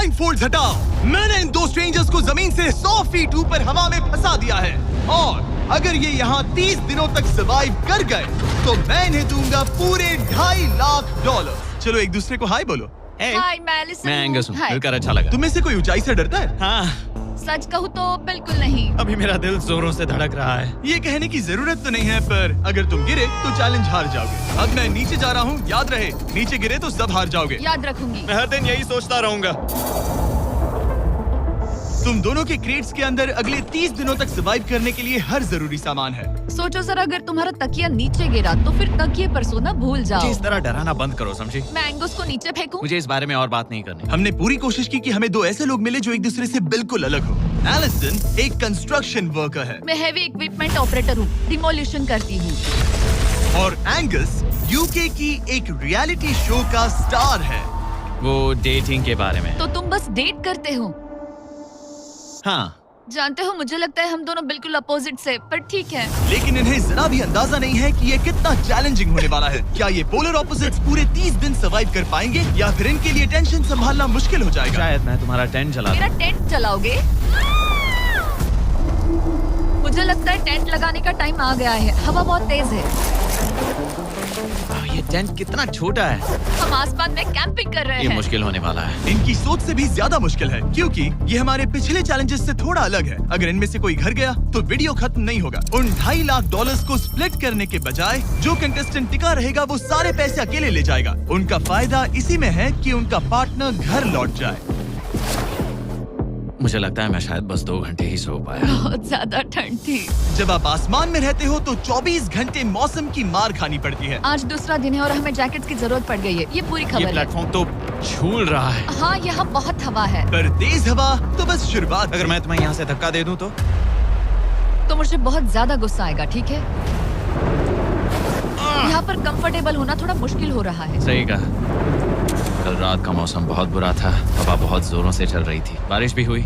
Blind folds हटाओ। मैंने इन दो स्ट्रेंजर्स को जमीन से 100 फीट ऊपर हवा में फंसा दिया है और अगर ये यहाँ 30 दिनों तक सर्वाइव कर गए तो मैं इन्हें दूंगा पूरे $2.5 लाख। चलो एक दूसरे को हाय बोलो। हाय मैं एलिसन मैं एंगस हूँ, हाय। मिलकर अच्छा लगा। तुम में से कोई ऊंचाई से डरता है? हाँ, सच कहूँ तो बिल्कुल नहीं। अभी मेरा दिल जोरों से धड़क रहा है। ये कहने की जरूरत तो नहीं है, पर अगर तुम गिरे तो चैलेंज हार जाओगे। अब मैं नीचे जा रहा हूँ, याद रहे नीचे गिरे तो सब हार जाओगे। याद रखूंगी। मैं हर दिन यही सोचता रहूंगा। तुम दोनों के क्रेट्स के अंदर अगले 30 दिनों तक सर्वाइव करने के लिए हर जरूरी सामान है। सोचो सर, अगर तुम्हारा तकिया नीचे गिरा तो फिर तकिए पर सोना भूल मुझे जाओ। इस तरह डराना बंद करो, समझी? मैं एंगस को नीचे फेंकूं? मुझे इस बारे में और बात नहीं करनी। हमने पूरी कोशिश की कि हमें दो ऐसे लोग मिले जो एक दूसरे से बिल्कुल अलग हो। एलिसन एक कंस्ट्रक्शन वर्कर है मैं हेवी इक्विपमेंट ऑपरेटर हूँ, डिमोलिशन करती हूँ। और एंगस यूके की एक रियलिटी शो का स्टार है। वो डेटिंग के बारे में। तो तुम बस डेट करते हो? हाँ, जानते हो, मुझे लगता है हम दोनों बिल्कुल अपोजिट से, पर ठीक है। लेकिन इन्हें जरा भी अंदाजा नहीं है कि ये कितना चैलेंजिंग होने वाला है। क्या ये पोलर ऑपोजिट्स पूरे 30 दिन सर्वाइव कर पाएंगे या फिर इनके लिए टेंशन संभालना मुश्किल हो जाएगा? शायद मैं तुम्हारा टेंट जला मेरा टेंट जलाओगे? मुझे लगता है टेंट लगाने का टाइम आ गया है। हवा बहुत तेज है। ये टेंट कितना छोटा है। हम आसमान में कैंपिंग कर रहे ये हैं। मुश्किल होने वाला है। इनकी सोच से भी ज्यादा मुश्किल है क्योंकि ये हमारे पिछले चैलेंजेस से थोड़ा अलग है। अगर इनमें से कोई घर गया तो वीडियो खत्म नहीं होगा। उन $2.5 लाख को स्प्लिट करने के बजाय जो कंटेस्टेंट टिका रहेगा वो सारे पैसे अकेले ले जाएगा। उनका फायदा इसी में है कि उनका पार्टनर घर लौट जाए। मुझे लगता है मैं शायद बस 2 घंटे ही सो पाया। बहुत ज्यादा ठंड थी। जब आप आसमान में रहते हो तो 24 घंटे मौसम की मार खानी पड़ती है। आज दूसरा दिन है और हमें जैकेट्स की जरूरत पड़ गई है। ये पूरी ये खबर है। प्लेटफॉर्म तो झूल रहा है। हाँ, यहाँ बहुत हवा है। पर तेज हवा तो बस शुरुआत। अगर मैं तुम्हें यहाँ से धक्का दे दूं तो मुझे बहुत ज्यादा गुस्सा आएगा, ठीक है? यहाँ पर कंफर्टेबल होना थोड़ा मुश्किल हो रहा है। सही कहा। कल रात का मौसम बहुत बुरा था। हवा बहुत जोरों से चल रही थी। बारिश भी हुई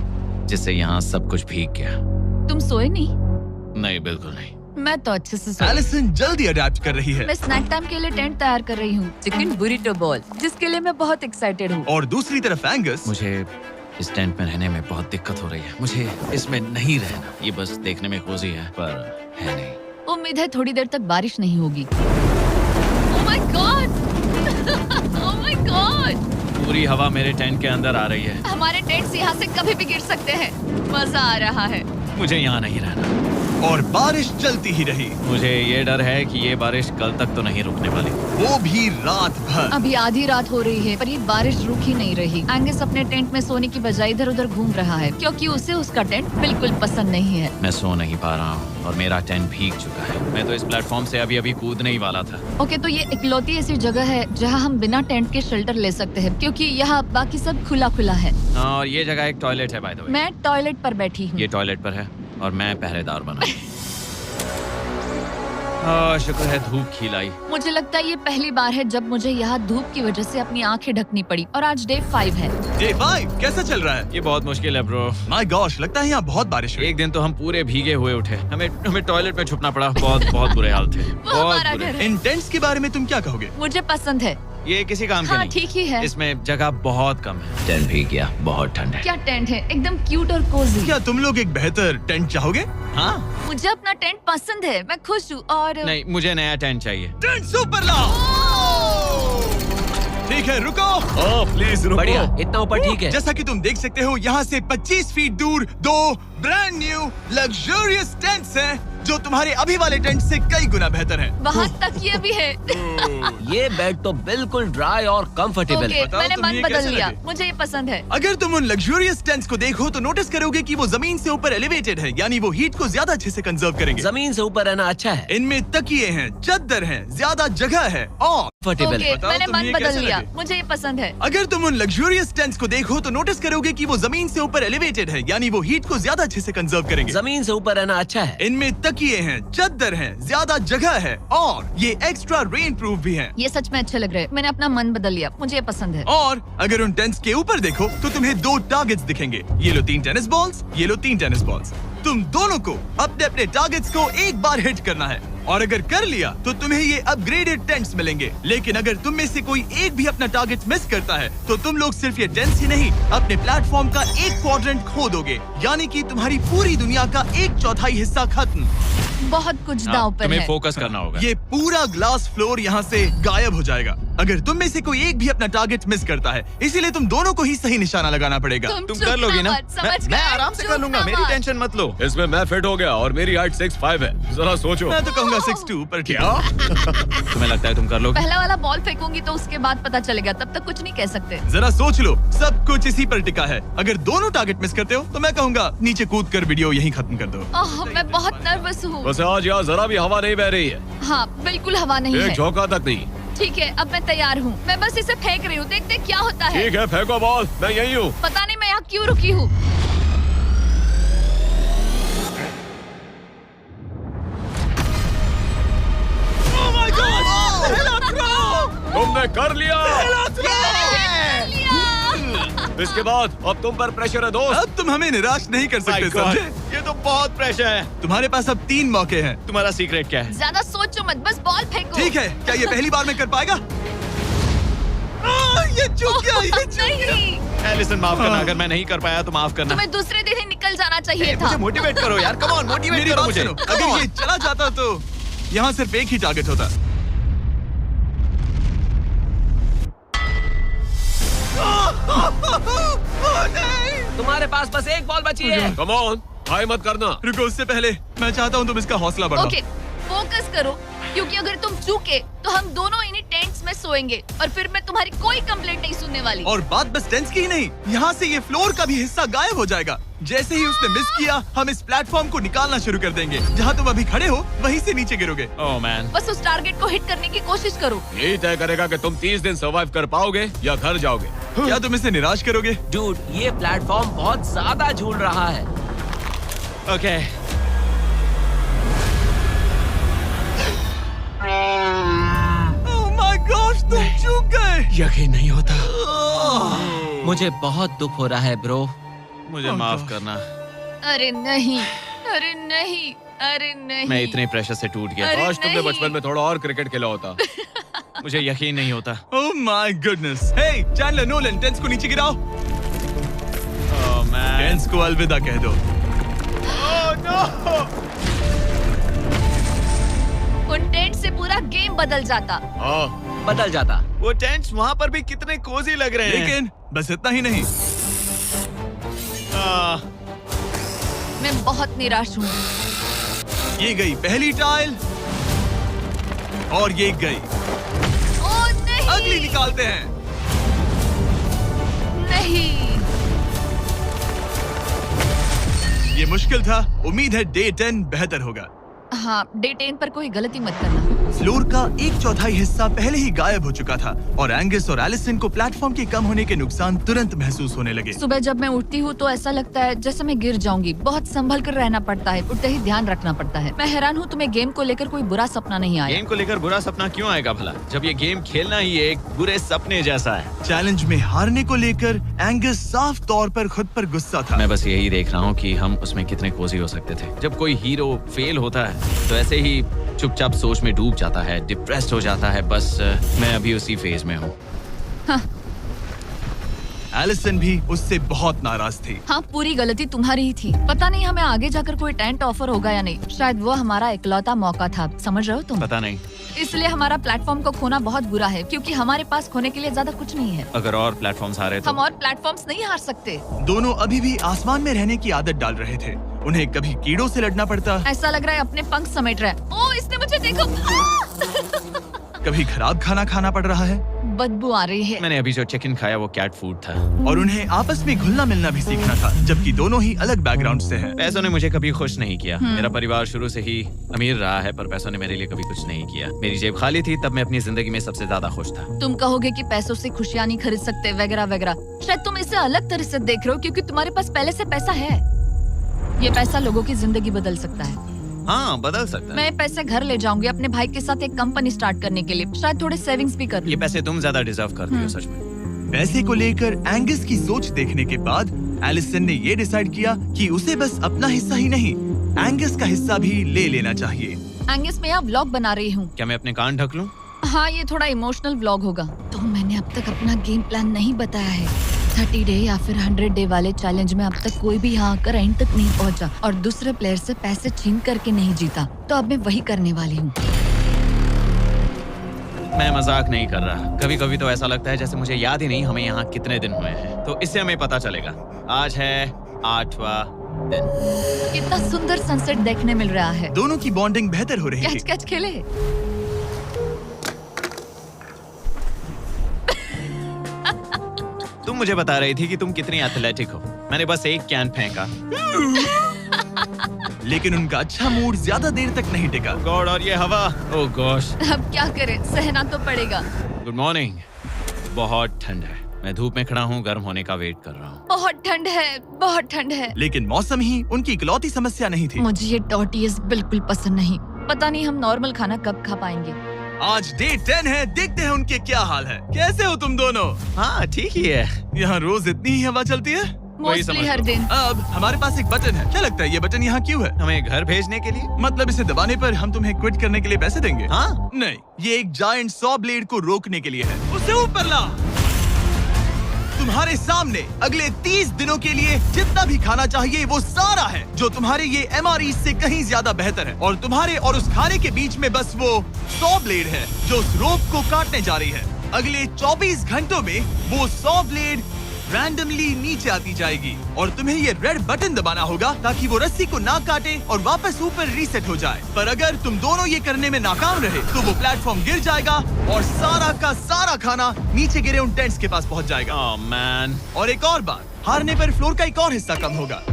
जिससे यहाँ सब कुछ भीग गया। तुम सोए नहीं? नहीं, बिल्कुल नहीं। मैं तो अच्छे से सोई। एलिसन जल्दी अडेप्ट कर रही है मैं स्नैक टाइम के लिए टेंट तैयार कर रही हूँ, चिकन बुरिटो बॉल, जिसके लिए मैं बहुत एक्साइटेड हूँ। और दूसरी तरफ एंगस। मुझे इस टेंट में रहने में बहुत दिक्कत हो रही है। मुझे इसमें नहीं रहना। ये बस देखने में कोजी है पर है नहीं। उम्मीद है थोड़ी देर तक बारिश नहीं होगी। Oh my God! Oh my God! पूरी हवा मेरे टेंट के अंदर आ रही है। हमारे टेंट्स यहाँ से कभी भी गिर सकते हैं। मजा आ रहा है। मुझे यहाँ नहीं रहना। और बारिश चलती ही रही, मुझे ये डर है कि ये बारिश कल तक तो नहीं रुकने वाली। वो भी रात भर। अभी आधी रात हो रही है पर ये बारिश रुक ही नहीं रही। एंगस अपने टेंट में सोने की बजाय इधर उधर घूम रहा है क्योंकि उसे उसका टेंट बिल्कुल पसंद नहीं है। मैं सो नहीं पा रहा हूँ और मेरा टेंट भीग चुका है। मैं तो इस प्लेटफॉर्म से अभी कूदने ही वाला था। ओके, तो ये इकलौती ऐसी जगह है जहाँ हम बिना टेंट के शेल्टर ले सकते हैं क्योंकि यहाँ बाकी सब खुला खुला है। और ये जगह एक टॉयलेट है बाय द वे। मैं टॉयलेट पर बैठी हूँ। ये टॉयलेट पर है और मैं पहरेदार बना। शुक्र है धूप खिलाई। मुझे लगता है ये पहली बार है जब मुझे यहाँ धूप की वजह से अपनी आंखें ढकनी पड़ी। और आज डे 5 है। डे 5 कैसा चल रहा है? ये बहुत मुश्किल है ब्रो। माय गॉश, लगता है यहाँ बहुत बारिश हुई। एक दिन तो हम पूरे भीगे हुए उठे। हमें टॉयलेट में छुपना पड़ा। बहुत बुरे हाल थे। वो हमारा घर है। इन टेंट्स के बारे में तुम क्या कहोगे? मुझे पसंद है। ये किसी काम के हाँ, नहीं। ठीक ही है। इसमें जगह बहुत कम है। टेंट भीग गया, बहुत ठंड है। क्या टेंट है, एकदम क्यूट और कोजी। क्या तुम लोग एक बेहतर टेंट चाहोगे? हाँ? मुझे अपना टेंट पसंद है, मैं खुश हूँ। और नहीं, मुझे नया टेंट चाहिए। टेंट सुपर लाओ। ठीक है, रुको। प्लीज रुको। बढ़िया, इतना ऊपर ठीक है। जैसा कि तुम देख सकते हो यहाँ से 25 फीट दूर 2 ब्रांड न्यू लग्जरियस टेंट्स हैं जो तुम्हारे अभी वाले टेंट से कई गुना बेहतर हैं। वहाँ तक ये भी है। ये बेड तो बिल्कुल ड्राई और कंफर्टेबल ओके, है। बताओ मैंने तुम्हें मन ये बदल कैसे लिया। लगे? मुझे ये पसंद है। अगर तुम उन लग्जरियस टेंट्स को देखो तो नोटिस करोगे कि वो जमीन से ऊपर एलिवेटेड है, यानी वो हीट को ज्यादा अच्छे से कंजर्व करेंगे। जमीन से ऊपर रहना अच्छा है, इनमें तकिए हैं, चद्दर हैं, ज्यादा जगह है और कंफर्टेबल ओके, है। बताओ मैंने तुम्हें मन ये बदल कैसे लिया। लगे? मुझे ये पसंद है। अगर तुम उन लग्जरियस टेंट्स को देखो तो नोटिस करोगे कि वो जमीन से ऊपर एलिवेटेड है, यानी वो हीट को ज्यादा अच्छे से कंजर्व करेंगे। जमीन से ऊपर रहना अच्छा है, इनमें तकिए हैं, चद्दर हैं, ज्यादा जगह है और ये एक्स्ट्रा रेन प्रूफ भी हैं। ये सच में अच्छे लग रहे हैं। मैंने अपना मन बदल लिया, मुझे ये पसंद है। और अगर उन टेंट्स के ऊपर देखो तो तुम्हें 2 टारगेट्स दिखेंगे। ये लो 3 टेनिस बॉल्स। तुम दोनों को अपने अपने टारगेट्स को एक बार हिट करना है। और अगर कर लिया तो तुम्हें ये अपग्रेडेड टेंट्स मिलेंगे। लेकिन अगर तुम में से कोई एक भी अपना टारगेट मिस करता है तो तुम लोग सिर्फ ये टेंट्स ही नहीं, अपने प्लेटफॉर्म का एक क्वाड्रेंट खो दोगे, यानी कि तुम्हारी पूरी दुनिया का 1/4 हिस्सा खत्म। बहुत कुछ दांव पर तुम्हें है। फोकस करना होगा। ये पूरा ग्लास फ्लोर यहाँ से गायब हो जाएगा अगर तुम में से कोई एक भी अपना टारगेट मिस करता है, इसीलिए तुम दोनों को ही सही निशाना लगाना पड़ेगा। तुम चुप कर लोगी ना? मत, समझ मैं गए? आराम से चुप कर लूंगा, मेरी मत। टेंशन मत लो। इसमें मैं फिट हो गया और मेरी हाइट 6'5" है। जरा सोचो। मैं तो कहूँगा 6'2", पर क्या? तुम्हें लगता है तुम कर लोगे? पहला वाला बॉल फेंकूंगी तो उसके बाद पता चलेगा, तब तक कुछ नहीं कह सकते। जरा सोच लो, सब कुछ इसी पर टिका है। अगर दोनों टारगेट मिस करते हो तो मैं कहूँगा नीचे कूद कर वीडियो यहीं खत्म कर दो। ओह, मैं बहुत नर्वस हूँ। बस आज यहाँ जरा भी हवा नहीं बह रही है, हाँ, बिल्कुल हवा नहीं एक है। झोंका तक नहीं। ठीक है, अब मैं तैयार हूँ। मैं बस इसे फेंक रही हूँ, देखते क्या होता है। ठीक है, फेंको बॉल, मैं यही हूँ। पता नहीं मैं यहाँ क्यों रुकी हूँ। तुमने कर लिया। इसके बाद अब तुम पर प्रेशर है दोस्त। अब तुम हमें निराश नहीं कर सकते, समझे? ये तो बहुत प्रेशर है। तुम्हारे पास अब 3 मौके हैं। तुम्हारा सीक्रेट क्या है? ज्यादा सोचो मत, बस बॉल फेंको। ठीक है, क्या ये पहली बार में कर पाएगा? ये चूक गया, ये चूक गया। नहीं, एलिसन माफ करना, अगर मैं नहीं कर पाया तो माफ करना। तुम्हें दूसरे दिन ही निकल जाना चाहिए था। मुझे मोटिवेट करो यार, कम ऑन, मोटिवेट मेरी करो बात मुझे। सुनो, अगर ये चला जाता तो यहाँ सिर्फ एक ही टारगेट होता। तुम्हारे पास बस एक बॉल बची है। कम ऑन, हाई मत करना। रुको, उससे पहले मैं चाहता हूँ तुम इसका हौसला बढ़ाओ। ओके, फोकस करो, क्योंकि अगर तुम चूके तो हम दोनों इन्हीं टेंट्स में सोएंगे और फिर मैं तुम्हारी कोई कंप्लेंट नहीं सुनने वाली। और बात बस टेंस की ही नहीं, यहाँ से ये फ्लोर का भी हिस्सा गायब हो जाएगा। जैसे ही उसने मिस किया, हम इस प्लेटफॉर्म को निकालना शुरू कर देंगे। जहाँ तुम अभी खड़े हो, वहीं से नीचे गिरोगे। ओह मैन, बस उस टारगेट को हिट करने की कोशिश करो। यही तय करेगा कि तुम 30 दिन सर्वाइव कर पाओगे या घर जाओगे। क्या तुम इसे निराश करोगे? डूड, ये प्लेटफॉर्म बहुत ज्यादा झूल रहा है। ओके। ओह माय गॉश, तुम चूक गए। यकीन नहीं होता। मुझे बहुत दुख हो रहा है ब्रो। मुझे माफ करना, अरे नहीं, अरे नहीं, अरे नहीं। मैं इतने प्रेशर से टूट गया। अरे काश तुमने नहीं। बचपन में थोड़ा और क्रिकेट खेला होता। मुझे यकीन नहीं होता। Oh my goodness. Hey Chandler Nolan, tents को नीचे गिराओ। ओह मैन, टेंस को अलविदा कह दो। उन टेंट से पूरा गेम बदल जाता। हाँ, बदल जाता। वो टेंट्स वहाँ पर भी कितने कोजी लग रहे हैं। लेकिन बस इतना ही नहीं, मैं बहुत निराश हूँ। ये गई पहली टाइल और ये गई। ओह नहीं, अगली निकालते हैं। नहीं। ये मुश्किल था, उम्मीद है डे 10 बेहतर होगा। हाँ, डे 10 पर कोई गलती मत करना। फ्लोर का 1/4 हिस्सा पहले ही गायब हो चुका था और एंगस और एलिसन को प्लेटफॉर्म के कम होने के नुकसान तुरंत महसूस होने लगे। सुबह जब मैं उठती हूँ तो ऐसा लगता है जैसे मैं गिर जाऊंगी। बहुत संभल कर रहना पड़ता है, उठते ही ध्यान रखना पड़ता है। मैं हैरान हूँ तुम्हें गेम को लेकर कोई बुरा सपना नहीं आया। गेम को लेकर बुरा सपना क्यों आएगा भला, जब ये गेम खेलना ही एक बुरे सपने जैसा है। चैलेंज में हारने को लेकर एंगस साफ तौर पर खुद पर गुस्सा था। मैं बस यही देख रहा हूँ कि हम उसमें कितने कोजी हो सकते थे। जब कोई हीरो फेल होता है तो ऐसे ही चुपचाप सोच में डूब जाता है, डिप्रेस्ड हो जाता है। बस मैं अभी उसी फेज में हूँ। एलिसन भी उससे बहुत नाराज थी। हाँ, पूरी गलती तुम्हारी ही थी। पता नहीं हमें आगे जाकर कोई टेंट ऑफर होगा या नहीं। शायद वो हमारा इकलौता मौका था, समझ रहे हो तुम? पता नहीं, इसलिए हमारा प्लेटफॉर्म को खोना बहुत बुरा है, क्योंकि हमारे पास खोने के लिए ज्यादा कुछ नहीं है। अगर और प्लेटफॉर्म्स आ रहे तो हम और प्लेटफॉर्म्स नहीं हार सकते। दोनों अभी भी आसमान में रहने की आदत डाल रहे थे। उन्हें कभी कीड़ों से लड़ना पड़ता, ऐसा लग रहा है अपने पंख समेट रहा है। ओह, इसने मुझे देखो। कभी खराब खाना खाना पड़ रहा है बदबू आ रही है। मैंने अभी जो चिकन खाया वो कैट फूड था। और उन्हें आपस में घुलना मिलना भी सीखना था, जबकि दोनों ही अलग बैकग्राउंड से हैं। पैसों ने मुझे कभी खुश नहीं किया। मेरा परिवार शुरू से ही अमीर रहा है, पर पैसों ने मेरे लिए कभी कुछ नहीं किया। मेरी जेब खाली थी तब मैं अपनी जिंदगी में सबसे ज्यादा खुश था। तुम कहोगे कि पैसों से खुशियां नहीं खरीद सकते वगैरह वगैरह। शायद तुम इसे अलग तरह से देख रहे हो, क्योंकि तुम्हारे पास पहले से पैसा है। ये पैसा लोगों की जिंदगी बदल सकता है। हाँ, बदल सकता है। मैं पैसे घर ले जाऊंगी अपने भाई के साथ एक कंपनी स्टार्ट करने के लिए। शायद थोड़े सेविंग्स भी कर लूं। ये पैसे तुम ज्यादा डिजर्व करती हो, सच में। पैसे को लेकर एंगस की सोच देखने के बाद एलिसन ने ये डिसाइड किया कि उसे बस अपना हिस्सा ही नहीं, एंगस का हिस्सा भी ले लेना चाहिए। एंगस मैं यहाँ व्लॉग बना रही हूँ। क्या मैं अपने कान ढक लूं? हाँ, ये थोड़ा इमोशनल व्लॉग होगा। तो मैंने अब तक अपना गेम प्लान नहीं बताया है। 30 डे या फिर 100 डे वाले चैलेंज में अब तक कोई भी यहाँ आकर एंड तक नहीं पहुँचा और दूसरे प्लेयर से पैसे छीन करके नहीं जीता। तो अब मैं वही करने वाली हूँ। मैं मजाक नहीं कर रहा। कभी कभी तो ऐसा लगता है जैसे मुझे याद ही नहीं हमें यहाँ कितने दिन हुए हैं। तो इससे हमें पता चलेगा। आज है 8वां दिन। कितना सुंदर सनसेट देखने मिल रहा है। दोनों की बॉन्डिंग बेहतर हो रही कैच थी। कैच खेले। तुम मुझे बता रही थी कि तुम कितनी एथलेटिक हो। मैंने बस एक कैन फेंका। लेकिन उनका अच्छा मूड ज्यादा देर तक नहीं टिका। गॉड, और ये हवा। ओह गॉश। अब क्या करें, सहना तो पड़ेगा। Good morning. बहुत ठंड है। मैं धूप में खड़ा हूँ, गर्म होने का वेट कर रहा हूँ। बहुत ठंड है, बहुत ठंड है। लेकिन मौसम ही उनकी इकलौती समस्या नहीं थी। मुझे ये टॉर्टियस बिल्कुल पसंद नहीं। पता नहीं हम नॉर्मल खाना कब खा पाएंगे। आज डे 10 है, देखते हैं उनके क्या हाल है। कैसे हो तुम दोनों? हाँ ठीक ही है। यहाँ रोज इतनी ही हवा चलती है? वही मोस्टली समझ हर लो। दिन। अब हमारे पास एक बटन है। क्या लगता है ये बटन यहाँ क्यों है? हमें घर भेजने के लिए? मतलब इसे दबाने पर हम तुम्हें क्विट करने के लिए पैसे देंगे? हाँ। नहीं, ये एक जायंट सॉ ब्लेड को रोकने के लिए है। उसे ऊपर ला। तुम्हारे सामने अगले 30 दिनों के लिए जितना भी खाना चाहिए वो सारा है, जो तुम्हारे ये MRE से कहीं ज्यादा बेहतर है। और तुम्हारे और उस खाने के बीच में बस वो सॉ ब्लेड है जो उस रोप को काटने जा रही है। अगले 24 घंटों में वो सॉ ब्लेड रैंडमली नीचे आती जाएगी और तुम्हें ये रेड बटन दबाना होगा ताकि वो रस्सी को ना काटे और वापस ऊपर रीसेट हो जाए। पर अगर तुम दोनों ये करने में नाकाम रहे तो वो प्लेटफॉर्म गिर जाएगा और सारा का सारा खाना नीचे गिरे उन टेंट्स के पास पहुंच जाएगा। Oh man. और एक और बात, हारने पर फ्लोर का एक और हिस्सा कम होगा।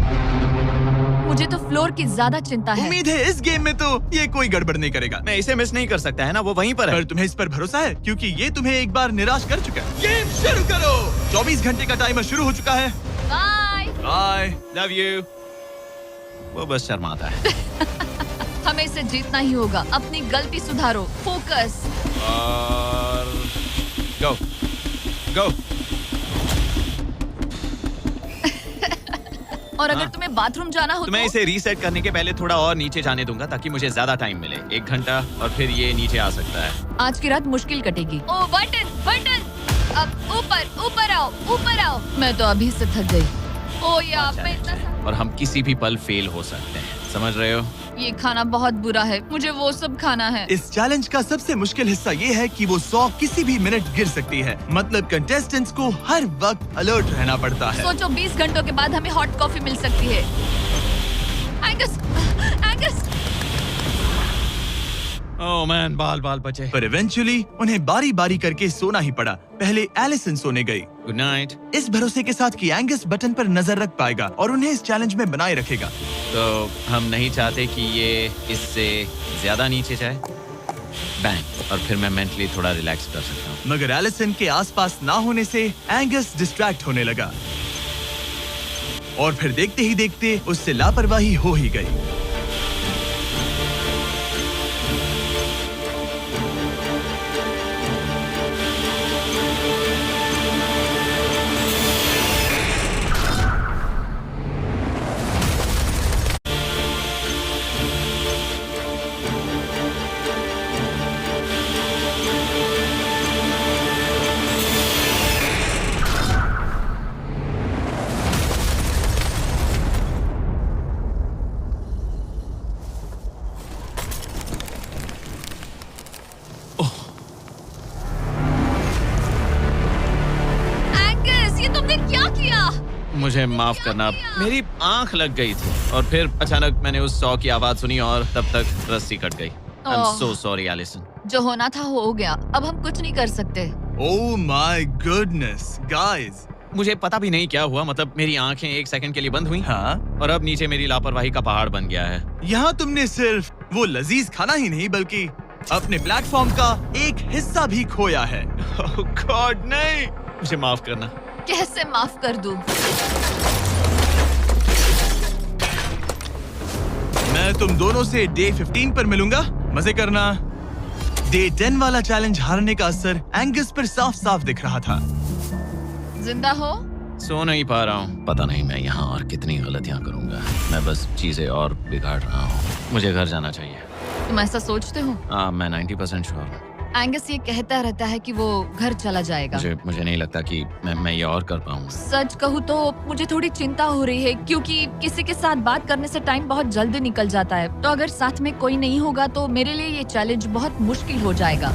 मुझे तो फ्लोर की ज्यादा चिंता है। उम्मीद है इस गेम में तो ये कोई गड़बड़ नहीं करेगा। मैं इसे मिस नहीं कर सकता है ना, वो वहीं पर है। पर तुम्हें इस पर भरोसा है क्योंकि ये तुम्हें एक बार निराश कर चुका है। गेम शुरू करो। 24 घंटे का टाइमर शुरू हो चुका है। बाय। बाय। Love you. वो बस शर्माता है। हमें इसे जीतना ही होगा। अपनी गलती सुधारो। फोकस। और गो गो। और अगर तुम्हें बाथरूम जाना हो तो मैं इसे रीसेट करने के पहले थोड़ा और नीचे जाने दूंगा ताकि मुझे ज्यादा टाइम मिले। 1 घंटा और फिर ये नीचे आ सकता है। आज की रात मुश्किल कटेगी। ओ बटन बटन। अब ऊपर ऊपर आओ, ऊपर आओ। मैं तो अभी से थक गई। ओ यार, मैं इतना और हम किसी भी पल फेल हो सकते हैं, समझ रहे हो? ये खाना बहुत बुरा है। मुझे वो सब खाना है। इस चैलेंज का सबसे मुश्किल हिस्सा ये है कि वो 100 किसी भी मिनट गिर सकती है। मतलब कंटेस्टेंट्स को हर वक्त अलर्ट रहना पड़ता है। सोचो 20 घंटों के बाद हमें हॉट कॉफी मिल सकती है। Angus, Angus. ओह मैन, बाल बाल बचे। पर इवेंचुअली उन्हें बारी बारी करके सोना ही पड़ा। पहले एलिसन सोने गई, गुड नाइट। इस भरोसे के साथ कि एंगस बटन पर नजर रख पाएगा और उन्हें इस चैलेंज में बनाए रखेगा। तो हम नहीं चाहते कि ये इससे ज्यादा नीचे जाए। बैंग। और फिर मैं मेंटली थोड़ा रिलैक्स कर सकता हूँ। मगर एलिसन के आसपास ना होने से एंगस डिस्ट्रैक्ट होने लगा और फिर देखते ही देखते उससे लापरवाही हो ही गई। मुझे माफ करना, मेरी आंख लग गई थी और फिर अचानक मैंने उस सॉ की आवाज सुनी और तब तक रस्सी कट गई। I am so sorry Allison. जो होना था हो गया। अब हम कुछ नहीं कर सकते। ओह माय गुडनेस गाइस, मुझे पता भी नहीं क्या हुआ। मतलब मेरी आंखें 1 सेकंड के लिए बंद हुई। हाँ, और अब नीचे मेरी लापरवाही का पहाड़ बन गया है। यहाँ तुमने सिर्फ वो लजीज खाना ही नहीं बल्कि अपने प्लेटफॉर्म का एक हिस्सा भी खोया है। ओह गॉड, नहीं। मुझे माफ करना। कैसे माफ कर दूं? मैं तुम दोनों से डे 15 पर मिलूंगा। मजे करना। डे 10 वाला चैलेंज हारने का असर एंगस पर साफ साफ दिख रहा था। जिंदा हो? सो नहीं पा रहा हूँ। पता नहीं मैं यहाँ और कितनी गलतियाँ करूँगा। मैं बस चीजें और बिगाड़ रहा हूँ। मुझे घर जाना चाहिए। तुम ऐसा सोचते हो? हाँ, मैं 90% श्योर हूँ। एंगस ये कहता रहता है कि वो घर चला जाएगा। मुझे नहीं लगता कि मैं ये और कर पाऊंगा। सच कहूँ तो मुझे थोड़ी चिंता हो रही है, क्योंकि किसी के साथ बात करने से टाइम बहुत जल्दी निकल जाता है। तो अगर साथ में कोई नहीं होगा तो मेरे लिए ये चैलेंज बहुत मुश्किल हो जाएगा।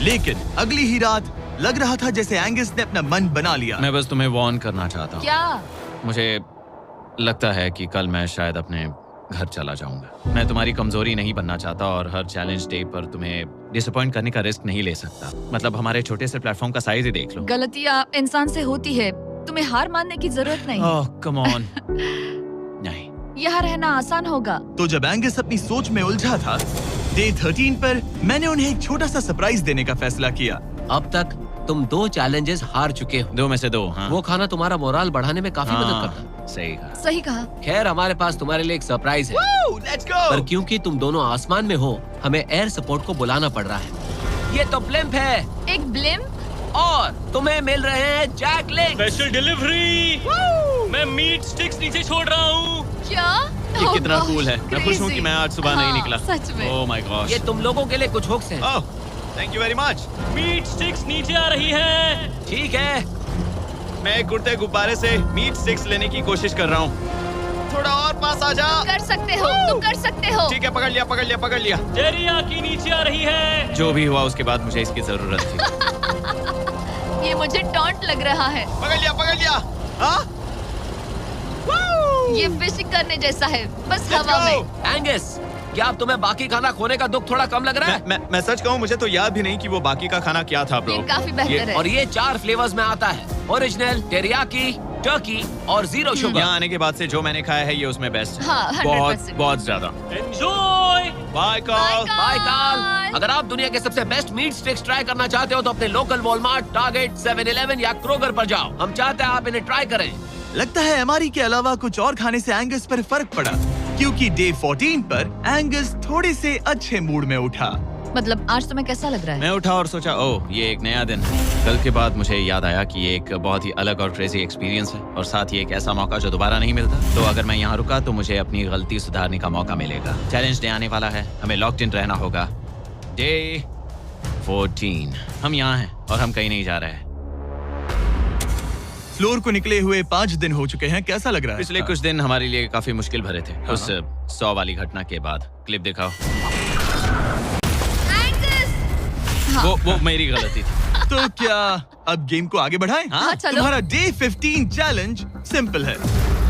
लेकिन अगली ही रात लग रहा था जैसे एंगस ने अपना मन बना लिया। मैं बस तुम्हें वार्न करना चाहता हूँ। क्या? मुझे लगता है कि कल मैं शायद अपने घर चला जाऊंगा। मैं तुम्हारी कमजोरी नहीं बनना चाहता और हर चैलेंज डे पर तुम्हें डिसअपॉइंट करने का रिस्क नहीं ले सकता। मतलब हमारे छोटे से प्लेटफॉर्म का साइज ही देख लो। गलतियाँ इंसान से होती है, तुम्हें हार मानने की जरूरत नहीं। ओह कम ऑन। नहीं, यहाँ रहना आसान होगा। तो जब एंगस अपनी सोच में उलझा था, डे 13 पर मैंने उन्हें एक छोटा सा सरप्राइज देने का फैसला किया। अब तक तुम 2 चैलेंजेस हार चुके हो। 2 में से 2। हाँ, वो खाना तुम्हारा मोराल बढ़ाने में काफी मदद करता है। सही कहा। सही कहा। खैर, हमारे पास तुम्हारे लिए एक सरप्राइज है। Let's go. पर क्योंकि तुम दोनों आसमान में हो, हमें एयर सपोर्ट को बुलाना पड़ रहा है। ये तो ब्लिम्प है एक ब्लिम? और तुम्हें मिल रहे हैं जैक लिंक्स। Special delivery. मैं मीट स्टिक्स नीचे छोड़ रहा हूँ। क्या? ये Oh कितना gosh, कूल है। मैं खुश हूँ कि crazy। मैं आज सुबह नहीं हाँ, निकला। सच में। Oh my gosh. ये तुम लोगों के लिए कुछ हुक्स हैं। Oh, thank you very much. Meat sticks नीचे आ रही है। ठीक है, मैं एक उड़ते गुब्बारे से मीट स्टिक्स लेने की कोशिश कर रहा हूँ। थोड़ा और पास आ जा। कर सकते हो, तुम कर सकते हो। ठीक है, पकड़ लिया, पकड़ लिया, पकड़ लिया। टेरियाकी नीचे आ रही है। जो भी हुआ उसके बाद मुझे इसकी जरूरत थी। ये मुझे टॉन्ट लग रहा है। पकड़ लिया, पकड़ लिया। हाँ? ये फिशिंग करने जैसा है, बस हवा में। एंगस, क्या अब तुम्हें बाकी खाना खोने का दुख थोड़ा कम लग रहा है? मैं सच कहूँ, मुझे तो याद भी नहीं कि वो बाकी का खाना क्या था ब्रो। ये काफी बेहतर है। और ये 4 फ्लेवर्स में आता है, ओरिजिनल, टेरियाकी, टर्की और 0 शुगर। यहाँ आने के बाद से जो मैंने खाया है ये उसमें बेस्ट है। हाँ, 100%। बहुत बहुत ज्यादा। एंजॉय। Bye call. बाय काल। अगर आप दुनिया के सबसे बेस्ट मीट स्टिक्स ट्राई करना चाहते हो तो अपने लोकल वॉलमार्ट, टारगेट, 7-Eleven या क्रोगर पर जाओ। हम चाहते हैं आप इन्हें ट्राई करें। लगता है एमआरई के अलावा कुछ और खाने से एंगस पर फर्क पड़ा, क्योंकि डे 14 पर एंगस थोड़े से अच्छे मूड में उठा। मतलब आज तुम्हें कैसा लग रहा है? मैं उठा और सोचा, ओह ये एक नया दिन है। कल के बाद मुझे याद आया कि ये एक बहुत ही अलग और क्रेजी एक्सपीरियंस है और साथ ही एक ऐसा मौका जो दोबारा नहीं मिलता। तो अगर मैं यहाँ रुका तो मुझे अपनी गलती सुधारने का मौका मिलेगा। चैलेंज डे आने वाला है, हमें लॉक्ड इन रहना होगा। डे 14 हम यहाँ हैं और हम कहीं नहीं जा रहे हैं। फ्लोर को निकले हुए 5 दिन हो चुके हैं। कैसा लग रहा है? पिछले कुछ दिन हमारे लिए काफी मुश्किल भरे थे। उस 100 वाली घटना के बाद। क्लिप दिखाओ। हाँ। वो मेरी गलती थी। तो क्या अब गेम को आगे बढ़ाएं? हाँ, चलो। तुम्हारा डे 15 चैलेंज सिंपल है।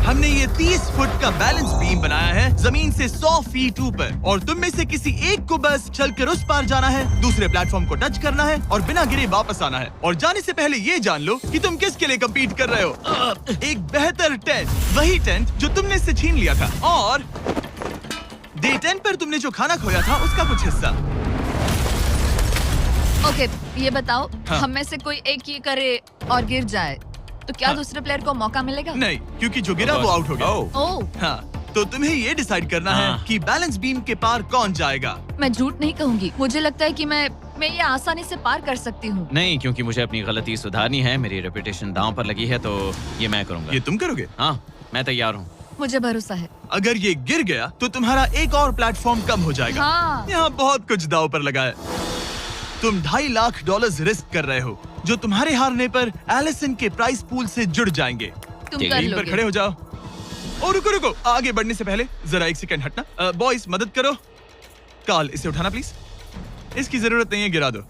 हमने ये 30 फुट का बैलेंस बीम बनाया है जमीन से 100 फीट ऊपर, और तुम में से किसी एक को बस चलकर उस पार जाना है, दूसरे प्लेटफॉर्म को टच करना है और बिना गिरे वापस आना है। और जाने से पहले ये जान लो कि तुम किसके लिए कम्पीट कर रहे हो। एक बेहतर टेंट, वही टेंट जो तुमने इससे छीन लिया था, और डे 10 पर तुमने जो खाना खोया था उसका कुछ हिस्सा। ओके, ये बताओ, हाँ। हम में से कोई एक ये करे और गिर जाए तो क्या हाँ। दूसरे प्लेयर को मौका मिलेगा? नहीं, क्योंकि जो गिरा वो आउट हो गया। ओह, हाँ, तो तुम्हें ये डिसाइड करना है हाँ। कि बैलेंस बीम के पार कौन जाएगा। मैं झूठ नहीं कहूंगी, मुझे लगता है कि मैं ये आसानी से पार कर सकती हूँ। नहीं, क्योंकि मुझे अपनी गलती सुधारनी है। मेरी रेपुटेशन दांव पर लगी है, तो ये मैं करूंगा। ये तुम करोगे? हाँ, मैं तैयार हूँ। मुझे भरोसा है। अगर ये गिर गया तो तुम्हारा एक और प्लेटफॉर्म कम हो जाएगा। हाँ। यहाँ बहुत कुछ दाव पर लगा है। तुम $2.5 लाख रिस्क कर रहे हो, जो तुम्हारे हारने पर एलिसन के प्राइस पूल से जुड़ जाएंगे। तुम ठीक कर है, टीम पर लोगे। खड़े हो जाओ। और रुको, आगे बढ़ने से पहले जरा 1 सेकंड हटना। बॉयज मदद करो। कार्ल, इसे उठाना प्लीज। इसकी जरूरत नहीं है, गिरा दो।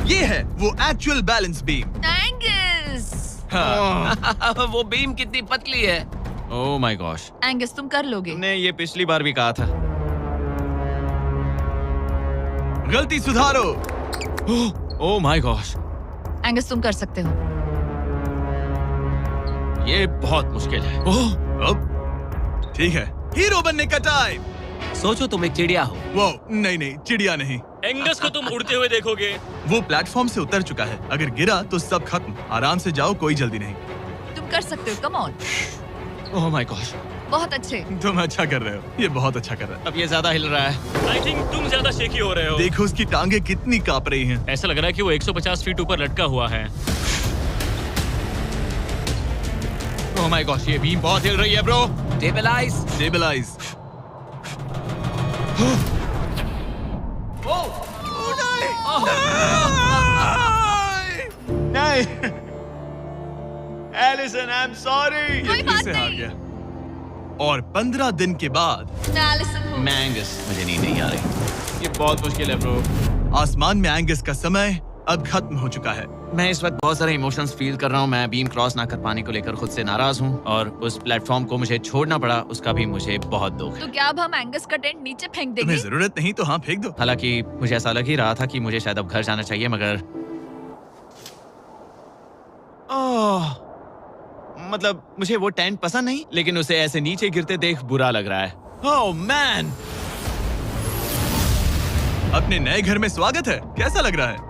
ये है वो एक्चुअल बैलेंस बीम। एंगस, हाँ। वो बीम कितनी पतली है। ओह माय गॉश, एंगस तुम कर लोगे। तुमने ये पिछली बार भी कहा था। गलती सुधारो। ओह माय गॉश, एंगस तुम कर सकते हो। ये बहुत मुश्किल है। अब ठीक है, हीरो बनने का टाइम। सोचो तुम एक चिड़िया हो। वो नहीं, चिड़िया नहीं। एंगस को तुम उड़ते हुए देखोगे। वो प्लेटफॉर्म से उतर चुका है। अगर गिरा तो सब खत्म। आराम से जाओ, कोई जल्दी नहीं। तुम कर सकते हो, come on. Oh my gosh, बहुत अच्छे। तुम अच्छा कर रहे हो, ये बहुत अच्छा कर रहा है। अब ये ज्यादा हिल रहा है। आई थिंक तुम ज्यादा शेकी हो रहे हो। देखो उसकी टांगे कितनी कांप रही हैं। ऐसा लग रहा है कि वो 150 फीट ऊपर लटका हुआ है। ओह माय गॉश, ये बीम बहुत हिल रही है ब्रो। स्टेबलाइज। स्टेबलाइज। नहीं एलिसन, आई एम सॉरी। कोई बात से हार नहीं। गया। और 15 दिन के बाद मैं एलिसन हूँ। मैं एंगस, मुझे नींद नहीं आ रही। ये बहुत मुश्किल है ब्रो। आसमान में एंगस का समय अब खत्म हो चुका है। मैं इस वक्त बहुत सारे इमोशंस फील कर रहा हूँ। मैं बीम क्रॉस ना कर पाने को लेकर खुद से नाराज हूँ और उस प्लेटफॉर्म को मुझे छोड़ना पड़ा, उसका भी मुझे बहुत दुख है। तो क्या अब हम एंगस का टेंट नीचे फेंक देंगे? तुम्हें जरूरत नहीं तो हाँ फेंक दो। हालांकि मुझे ऐसा लग ही रहा था कि मुझे शायद अब घर जाना चाहिए, मगर मतलब मुझे वो टेंट पसंद नहीं, लेकिन उसे ऐसे नीचे गिरते देख बुरा लग रहा है। Oh man! अपने नए घर में स्वागत है। कैसा लग रहा है?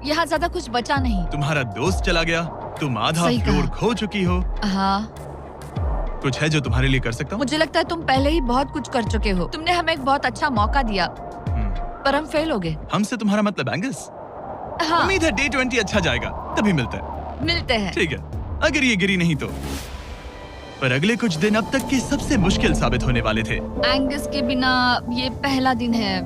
यहाँ ज्यादा कुछ बचा नहीं। तुम्हारा दोस्त चला गया, तुम आधा सही कहा। फ्लोर खो चुकी हो। हाँ, कुछ है जो तुम्हारे लिए कर सकता हूँ? मुझे लगता है तुम पहले ही बहुत कुछ कर चुके हो। तुमने हमें एक बहुत अच्छा मौका दिया, पर हम फेल हो गए। हमसे तुम्हारा मतलब एंगस? हाँ, उम्मीद है डे 20 अच्छा जाएगा, तभी मिलते हैं। मिलते हैं। ठीक है, अगर ये गिरी नहीं तो। पर अगले कुछ दिन अब तक के सबसे मुश्किल साबित होने वाले थे। एंगस के बिना ये पहला दिन है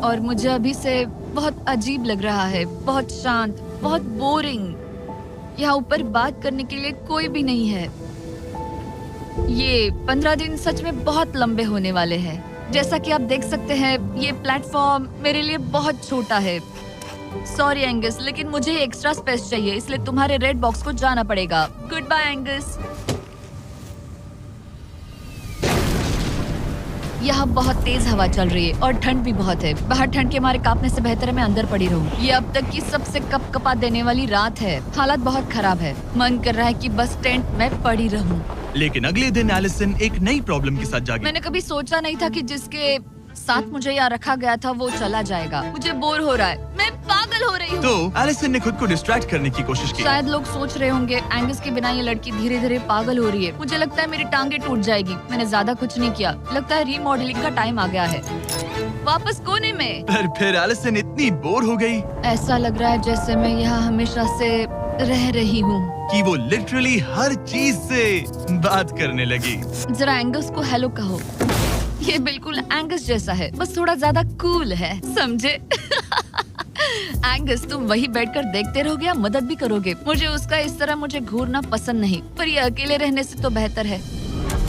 और मुझे अभी से बहुत अजीब लग रहा है, बहुत शांत, बहुत बोरिंग। यहाँ ऊपर बात करने के लिए कोई भी नहीं है। ये 15 दिन सच में बहुत लंबे होने वाले हैं। जैसा कि आप देख सकते हैं, ये प्लेटफॉर्म मेरे लिए बहुत छोटा है। सॉरी एंगस, लेकिन मुझे एक्स्ट्रा स्पेस चाहिए, इसलिए तुम्हारे रेड बॉक्स को जाना पड़ेगा। Goodbye Angus. यहाँ बहुत तेज हवा चल रही है और ठंड भी बहुत है। बाहर ठंड के मारे कांपने से बेहतर है मैं अंदर पड़ी रहूं। ये अब तक की सबसे कपकपा देने वाली रात है। हालात बहुत खराब है। मन कर रहा है कि बस टेंट में पड़ी रहूं। लेकिन अगले दिन एलिसन एक नई प्रॉब्लम के साथ जागी। मैंने कभी सोचा नहीं था कि जिसके साथ मुझे यहाँ रखा गया था वो चला जाएगा। मुझे बोर हो रहा है, मैं पागल हो रही हूँ। तो एलिसन ने खुद को डिस्ट्रैक्ट करने की कोशिश की। शायद लोग सोच रहे होंगे एंगस के बिना ये लड़की धीरे धीरे पागल हो रही है। मुझे लगता है मेरी टांगे टूट जाएगी। मैंने ज्यादा कुछ नहीं किया। लगता है रीमॉडलिंग का टाइम आ गया है। वापस कोने में। पर फिर एलिसन इतनी बोर हो गई ऐसा लग रहा है जैसे मैं यहाँ हमेशा से रह रही हूँ। कि वो लिटरली हर चीज से बात करने लगी। जरा एंगस को हेलो कहो। ये बिल्कुल एंगस जैसा है, बस थोड़ा ज्यादा कूल है, समझे? एंगस, तुम वही बैठकर देखते रहोगे या मदद भी करोगे? मुझे उसका इस तरह मुझे घूरना पसंद नहीं, पर ये अकेले रहने से तो बेहतर है।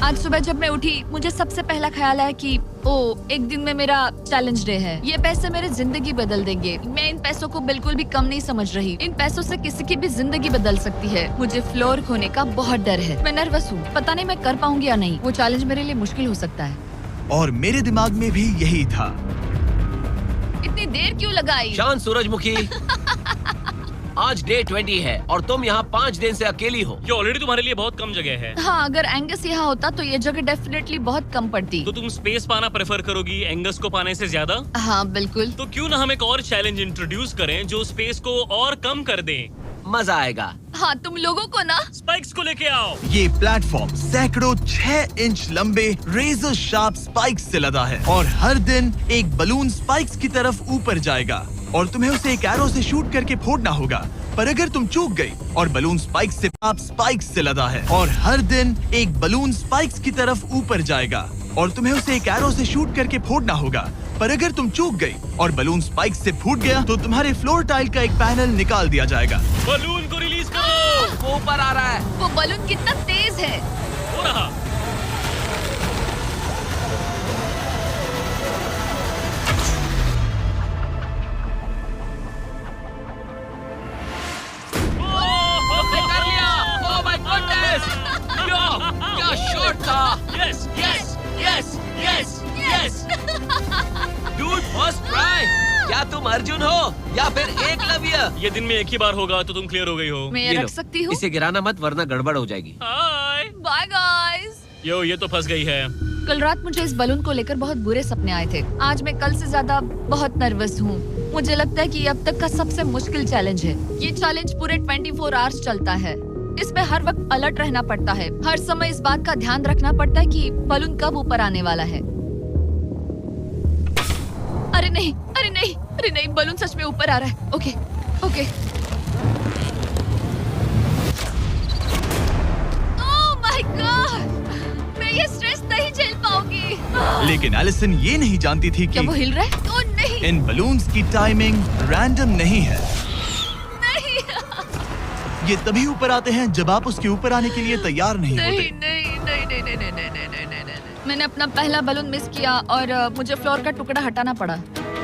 आज सुबह जब मैं उठी, मुझे सबसे पहला ख्याल आया कि एक दिन में मेरा चैलेंज डे है। ये पैसे मेरी जिंदगी बदल देंगे। मैं इन पैसों को बिल्कुल भी कम नहीं समझ रही। इन पैसों से किसी की भी जिंदगी बदल सकती है। मुझे फ्लोर खोने का बहुत डर है। मैं नर्वस हूँ, पता नहीं मैं कर पाऊंगी या नहीं। वो चैलेंज मेरे लिए मुश्किल हो सकता है। और मेरे दिमाग में भी यही था। इतनी देर क्यों लगाई? शांत सूरजमुखी। आज डे 20 है और तुम यहाँ 5 दिन से अकेली हो। ये ऑलरेडी तुम्हारे लिए बहुत कम जगह है। हाँ, अगर एंगस यहाँ होता तो ये जगह डेफिनेटली बहुत कम पड़ती। तो तुम स्पेस पाना प्रेफर करोगी एंगस को पाने से ज्यादा? हाँ बिल्कुल। तो क्यों ना हम एक और चैलेंज इंट्रोड्यूस करें जो स्पेस को और कम कर दे। मजा आएगा। हाँ, तुम लोगों को ना स्पाइक्स को लेके आओ। ये प्लेटफॉर्म सैकड़ों 6 इंच लंबे रेजर शार्प स्पाइक्स से लदा है और हर दिन एक बलून स्पाइक्स की तरफ ऊपर जाएगा और तुम्हें उसे एक एरो से शूट करके फोड़ना होगा। पर अगर तुम चूक गई और बलून स्पाइक्स से लदा है और हर दिन एक बलून स्पाइक्स की तरफ ऊपर जाएगा और तुम्हें उसे एक एरो से शूट करके फोड़ना होगा। पर अगर तुम चूक गई और बलून स्पाइक्स से फूट गया तो तुम्हारे फ्लोर टाइल का एक पैनल निकाल दिया जाएगा। बलून को रिलीज करो। वो ऊपर आ रहा है। वो बलून कितना तेज है। हो रहा। उसने कर लिया। Oh my goodness. क्या शॉट था। Yes yes yes yes yes. Dude, first try. क्या तुम अर्जुन हो या फिर एकलव्य? ये दिन में एक ही बार होगा तो तुम क्लियर हो गई हो। मैं ये ये लो। रख सकती हूँ? इसे गिराना मत वरना गड़बड़ हो जाएगी। हाय। Bye guys. यो, ये तो फंस गई है। कल रात मुझे इस बलून को लेकर बहुत बुरे सपने आए थे। आज मैं कल से ज्यादा बहुत नर्वस हूँ। मुझे लगता है कि ये अब तक का सबसे मुश्किल चैलेंज है। ये चैलेंज पूरे 24 आवर्स चलता है। इसमें हर वक्त अलर्ट रहना पड़ता है। हर समय इस बात का ध्यान रखना पड़ता है कि बलून कब ऊपर आने वाला है। अरे नहीं, अरे नहीं, अरे नहीं, बलून सच में ऊपर आ रहा है। Okay, okay. Oh my God, मैं ये स्ट्रेस नहीं झेल पाऊंगी। लेकिन एलिसन ये नहीं जानती थी क्या कि वो हिल रहा है? ओ नहीं, इन बलून्स की टाइमिंग रैंडम नहीं है। नहीं, ये तभी ऊपर आते हैं जब आप उसके ऊपर आने के लिए तैयार नहीं नहीं, होते। नहीं, नहीं, नहीं, नहीं, नहीं, नहीं, नहीं, नहीं, नहीं, नहीं। मैंने अपना पहला बलून मिस किया और मुझे फ्लोर का टुकड़ा हटाना पड़ा।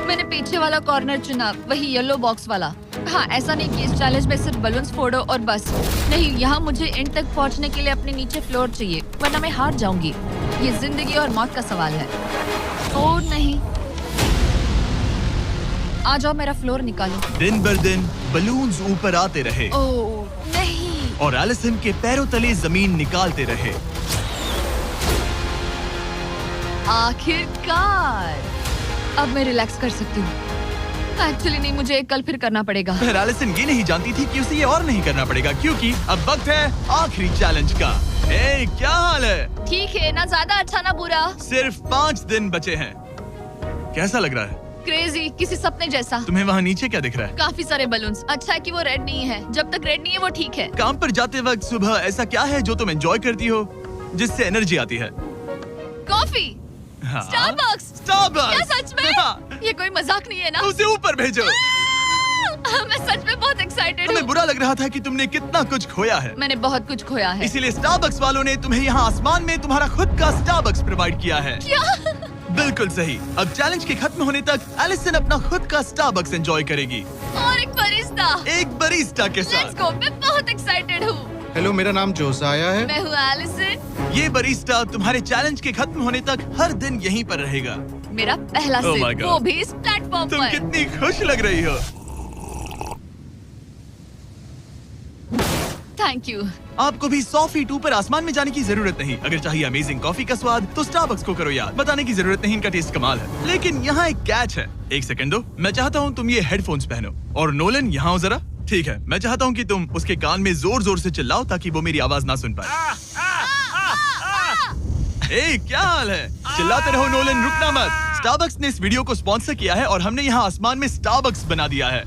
मैंने पीछे वाला कॉर्नर चुना, वही येलो बॉक्स वाला। हाँ, ऐसा नहीं कि इस चैलेंज में सिर्फ बलून्स फोड़ो और बस। नहीं, यहाँ मुझे एंड तक पहुँचने के लिए अपने नीचे फ्लोर चाहिए, वरना मैं हार जाऊंगी। ये जिंदगी और मौत का सवाल है। ओ नहीं, आ जाओ, मेरा फ्लोर निकालो। दिन बर दिन बलून्स ऊपर आते रहे ओ नहीं, और एलिसन के पैरों तले जमीन निकालते रहे। आखिरकार अब मैं रिलैक्स कर सकती हूँ। एक्चुअली नहीं, मुझे कल फिर करना पड़ेगा। पर एलिसन ये नहीं जानती थी कि उसे ये और नहीं करना पड़ेगा, क्योंकि अब वक्त है आखिरी चैलेंज का। ए, क्या हाल है? ठीक है, ना ज्यादा अच्छा ना बुरा। सिर्फ 5 दिन बचे हैं। कैसा लग रहा है? क्रेजी, किसी सपने जैसा। तुम्हें वहाँ नीचे क्या दिख रहा है? काफी सारे बलून्स। अच्छा है कि वो रेड नहीं है। जब तक रेड नहीं है वो ठीक है। काम पर जाते वक्त सुबह ऐसा क्या है जो तुम एंजॉय करती हो, जिससे एनर्जी आती है? कॉफी। हाँ? स्टारबक्स। स्टारबक्स। क्या सच में? हाँ। ये कोई मजाक नहीं है ना? उसे ऊपर भेजो। मैं सच में बहुत एक्साइटेड हमें हूँ। बुरा लग रहा था कि तुमने कितना कुछ खोया है, मैंने बहुत कुछ खोया है। इसीलिए स्टारबक्स वालों ने तुम्हें यहाँ आसमान में तुम्हारा खुद का स्टारबक्स प्रोवाइड किया है। क्या? बिल्कुल सही। अब चैलेंज के खत्म होने तक एलिसन अपना खुद का स्टारबक्स एंजॉय करेगी, और एक बरिस्ता। एक बरिस्टा के लेट्स साथ। गो, मैं बहुत एक्साइटेड हूँ। हेलो, मेरा नाम जोसाया है। मैं हूँ एलिसन। ये बरिस्टा तुम्हारे चैलेंज के खत्म होने तक हर दिन यहीं पर रहेगा। मेरा पहला Oh my सिप, God. वो भी इस प्लेटफॉर्म तुम पर। कितनी खुश लग रही हो। Thank you. आपको भी 100 फीट ऊपर आसमान में जाने की जरूरत नहीं। अगर चाहिए अमेजिंग कॉफी का स्वाद तो स्टारबक्स को करो याद। बताने की जरूरत नहीं, इनका टेस्ट कमाल है। लेकिन यहाँ एक कैच है। एक सेकंड दो, मैं चाहता हूँ तुम ये हेडफोन्स पहनो। और नोलन, यहाँ आओ जरा। ठीक है, मैं चाहता हूँ कि तुम उसके कान में जोर जोर से चिल्लाओ ताकि वो मेरी आवाज ना सुन पाए। ए, क्या हाल है? चिल्लाते रहो नोलन, रुकना मत। स्टारबक्स ने इस वीडियो को स्पॉन्सर किया है और हमने यहाँ आसमान में स्टारबक्स बना दिया है।